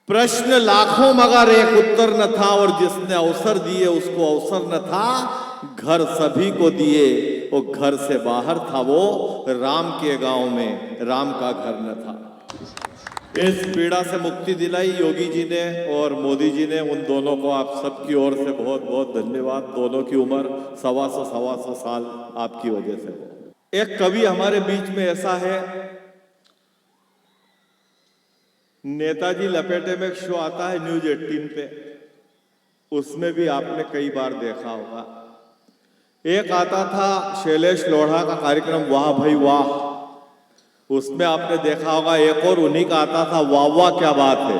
प्रश्न लाखों मगर एक उत्तर न था, और जिसने अवसर दिए उसको अवसर न था। घर सभी को दिए वो घर से बाहर था, वो राम के गांव में राम का घर न था। इस पीड़ा से मुक्ति दिलाई योगी जी ने और मोदी जी ने। उन दोनों को आप सबकी ओर से बहुत बहुत धन्यवाद। दोनों की उम्र 125 साल आपकी वजह से हो। एक कवि हमारे बीच में ऐसा है, नेताजी लपेटे में एक शो आता है न्यूज 18 पे, उसमें भी आपने कई बार देखा होगा। एक आता था शैलेश लोढ़ा का कार्यक्रम वाह भाई वाह, उसमें आपने देखा होगा। एक और उन्हीं का आता था वाह वाह क्या बात है,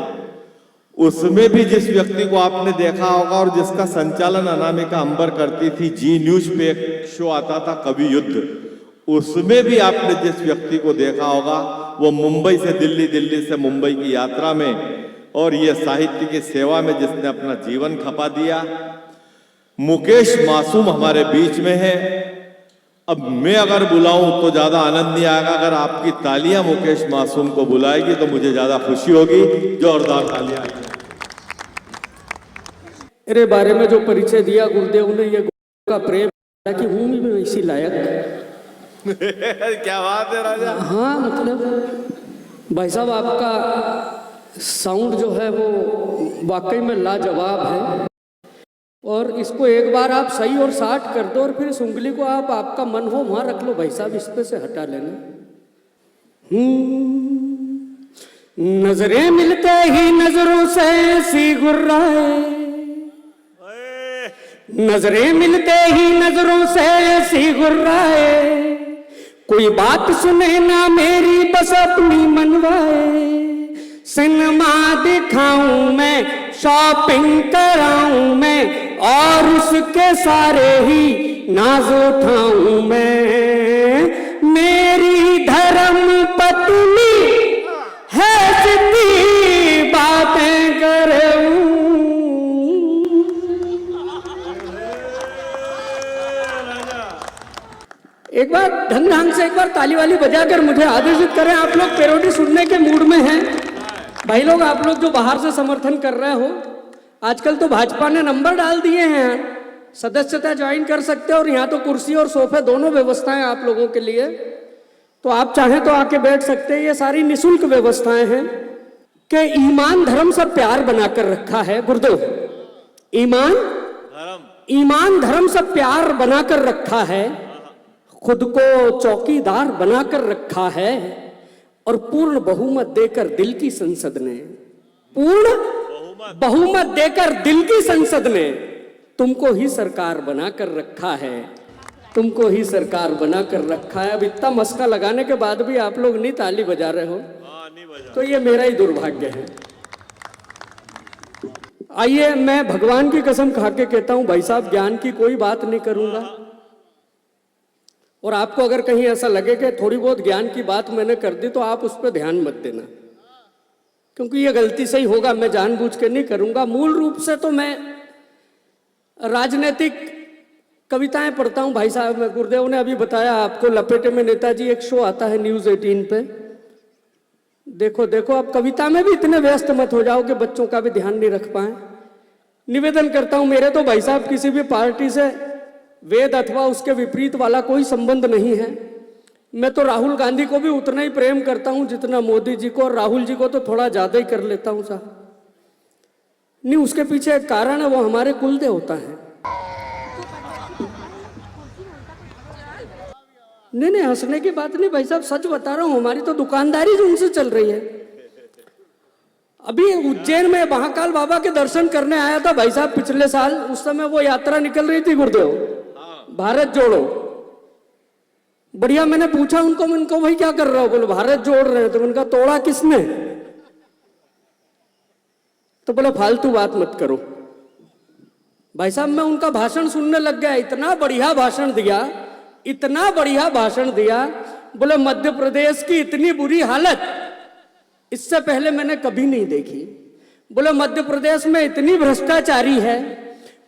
उसमें भी जिस व्यक्ति को आपने देखा होगा और जिसका संचालन अनामिका अंबर करती थी, जी न्यूज पे एक शो आता था कवि युद्ध, उसमें भी आपने जिस व्यक्ति को देखा होगा वो मुंबई से दिल्ली, दिल्ली से मुंबई की यात्रा में और ये साहित्य की सेवा में जिसने अपना जीवन खपा दिया, मुकेश मासूम हमारे बीच में है। अब मैं अगर बुलाऊं तो ज्यादा आनंद नहीं आएगा, अगर आपकी तालियां मुकेश मासूम को बुलाएगी तो मुझे ज्यादा खुशी होगी। जोरदार तालियां। मेरे बारे में जो परिचय दिया गुरुदेव ने, ये का प्रेम कि हूं भी इसी लायक। क्या बात है राजा। हाँ, मतलब भाई साहब आपका साउंड जो है वो वाकई में लाजवाब है, और इसको एक बार आप सही और साठ कर दो और फिर इस उंगली को आप आपका मन हो वहां रख लो भाई साहब, इस पे से हटा लेना। नजरें मिलते ही नजरों से ऐसी गुर्राए, नजरें मिलते ही नजरों से ऐसी गुर्राए, कोई बात सुने ना मेरी बस अपनी मनवाए। सिनेमा दिखाऊं मैं, शॉपिंग कराऊं मैं, और उसके सारे ही नाज उठाऊं मैं। मेरी धर्म पत्नी है जितनी बातें करूं। एक बार ढंग से एक बार ताली वाली बजाकर मुझे आदेशित करें। आप लोग पैरोडी सुनने के मूड में हैं भाई लोग? आप लोग जो बाहर से समर्थन कर रहे हो, आजकल तो भाजपा ने नंबर डाल दिए हैं, सदस्यता ज्वाइन कर सकते हो, और यहाँ तो कुर्सी और सोफे दोनों व्यवस्थाएं आप लोगों के लिए, तो आप चाहें तो आके बैठ सकते हैं। ये सारी निःशुल्क व्यवस्थाएं हैं कि ईमान धर्म से प्यार बनाकर रखा है गुरुदेव। ईमान धर्म से प्यार बनाकर रखा है, खुद को चौकीदार बनाकर रखा है, और पूर्ण बहुमत देकर दिल की संसद ने, पूर्ण बहुमत देकर दिल की संसद ने तुमको ही सरकार बनाकर रखा है, तुमको ही सरकार बनाकर रखा है। अब इतना मस्का लगाने के बाद भी आप लोग नहीं ताली बजा रहे हो, तो ये मेरा ही दुर्भाग्य है। आइए, मैं भगवान की कसम खा के कहता हूं भाई साहब, ज्ञान की कोई बात नहीं करूंगा, और आपको अगर कहीं ऐसा लगे कि थोड़ी बहुत ज्ञान की बात मैंने कर दी तो आप उस पर ध्यान मत देना, क्योंकि ये गलती से ही होगा, मैं जानबूझ के नहीं करूंगा। मूल रूप से तो मैं राजनीतिक कविताएं पढ़ता हूं भाई साहब। मैं गुरुदेव ने अभी बताया आपको, लपेटे में नेताजी एक शो आता है न्यूज 18 पे, देखो देखो। अब कविता में भी इतने व्यस्त मत हो जाओ कि बच्चों का भी ध्यान नहीं रख पाए। निवेदन करता हूं, मेरे तो भाई साहब किसी भी पार्टी से वेद अथवा उसके विपरीत वाला कोई संबंध नहीं है। मैं तो राहुल गांधी को भी उतना ही प्रेम करता हूं जितना मोदी जी को, और राहुल जी को तो थोड़ा ज्यादा ही कर लेता हूं साहब। नहीं, उसके पीछे एक कारण है, वो हमारे कुल देवता है। नहीं, हंसने की बात नहीं भाई साहब, सच बता रहा हूं, हमारी तो दुकानदारी जो उनसे चल रही है। अभी उज्जैन में महाकाल बाबा के दर्शन करने आया था भाई साहब पिछले साल, उस समय वो यात्रा निकल रही थी गुरुदेव, भारत जोड़ो। बढ़िया, मैंने पूछा उनको भाई क्या कर रहे हो? बोले भारत जोड़ रहे हैं। तो उनका तोड़ा किसने? तो बोले फालतू बात मत करो। भाई साहब मैं उनका भाषण सुनने लग गया, इतना बढ़िया भाषण दिया, इतना बढ़िया भाषण दिया। बोले मध्य प्रदेश की इतनी बुरी हालत इससे पहले मैंने कभी नहीं देखी। बोले मध्य प्रदेश में इतनी भ्रष्टाचारी है,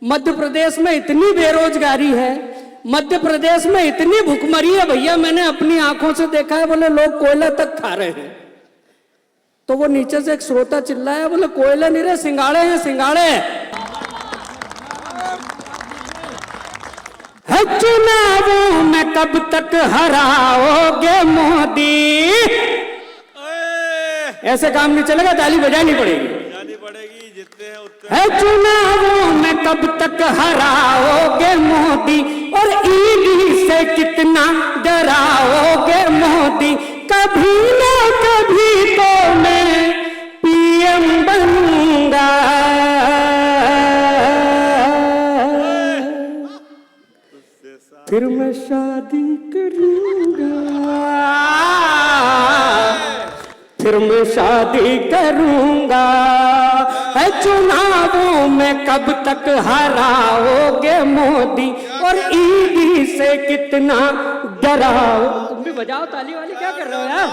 मध्य प्रदेश में इतनी बेरोजगारी है, मध्य प्रदेश में इतनी भुखमरी है भैया, मैंने अपनी आंखों से देखा है। बोले लोग कोयला तक खा रहे हैं। तो वो नीचे से एक श्रोता चिल्लाया, बोले कोयले नहीं रे, सिंगाड़े हैं सिंगाड़े। है चुनावों में कब तक हराओगे मोदी। ऐसे काम नहीं चलेगा, ताली बजानी पड़ेगी। जितने हैं उतने। है चुनावों में कब तक हराओगे मोदी, और ईडी से कितना डराओगे मोदी। कभी ना कभी तो मैं पीएम बनूंगा। फिर मैं शादी करूंगा, फिर मैं शादी करूंगा। है चुनावों में कब तक हराओगे मोदी, और ईडी से कितना डराओ। तुम भी बजाओ ताली वाली, क्या कर रहे हो यार।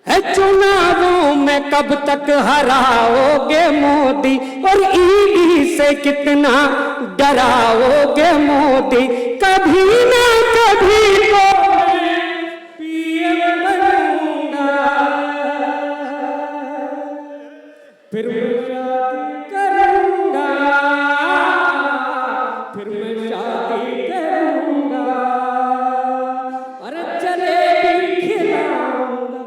है चुनावों में कब तक हराओगे मोदी, और ईडी से कितना डराओगे मोदी। कभी ना कभी तो पीएम बनूंगा, फिर मैं शादी करूंगा, फिर मैं शादी करूंगा। अरे जलेबी खिलाऊंगा,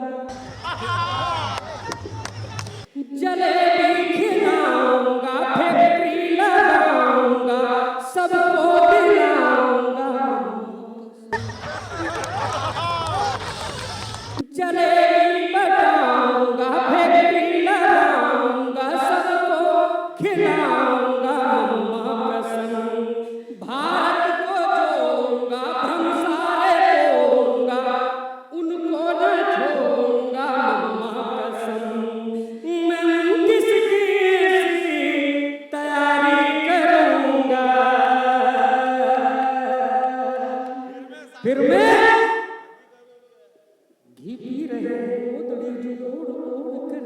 जलेबी खिलाऊंगा, फैक्ट्री लगाऊंगा, सबको दिलाऊंगा। जलेबी बनाऊंगा, फैक्ट्री लगाऊंगा, सबको खिलाऊंगा। अम्मा कसम भारत को जोड़ूंगा, भ्रम सारे तोड़ूंगा, उनको न छोड़ूंगा। अम्मा कसम मैं किसकी तैयारी करूंगा, फिर मैं घी पी रहे मोदड़ी जोड़ कर।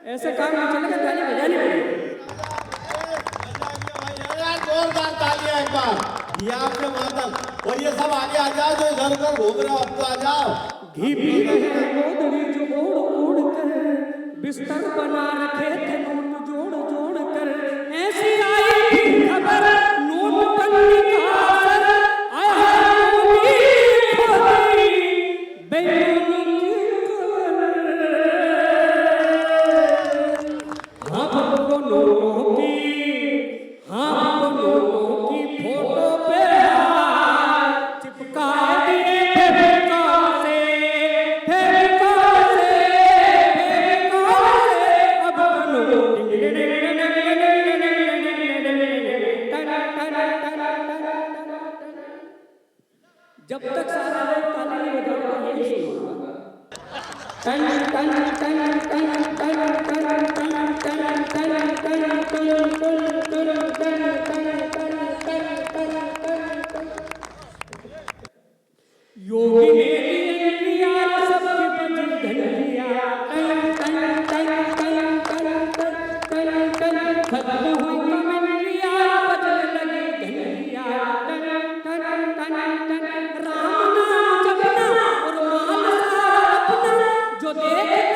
ऐसे काम नहीं चलेगा, ताली बजानी पड़ेगी। जोरदार तालियां एक बार। ये आपके मातम, और ये सब आगे आ जाओ, जो इधर उधर घूम रहे हो अब तो आ जाओ। घी पी रहे मोदड़ी जोड़ कर, बिस्तर बना रखे थे नोट जोड़ जोड़ कर। ऐसी आई थी खबर नोट बनने का असर, आया मोदी खोदी बेईमानी की खबर। हाँ हमको नोटों की, हाँ हमको नोटों की फोटो पे हाथ चिपका दिए फेविकॉल से, फेविकॉल से, फेविकॉल से। अब जब तक सारा लोग ताली नहीं बजाओगे यही शुरू होगा। टन टन टन टन टन टन टन टन टन टन टन टन। योगी ने दी यार सबकी बजी घंटिया, टन टन टन टन टन टन टन। खत्म हुई कमेंट्रिया, बजने लगी घंटिया, टन टन टन टन। राम नाम जपना और माल सारा अपना, जो देख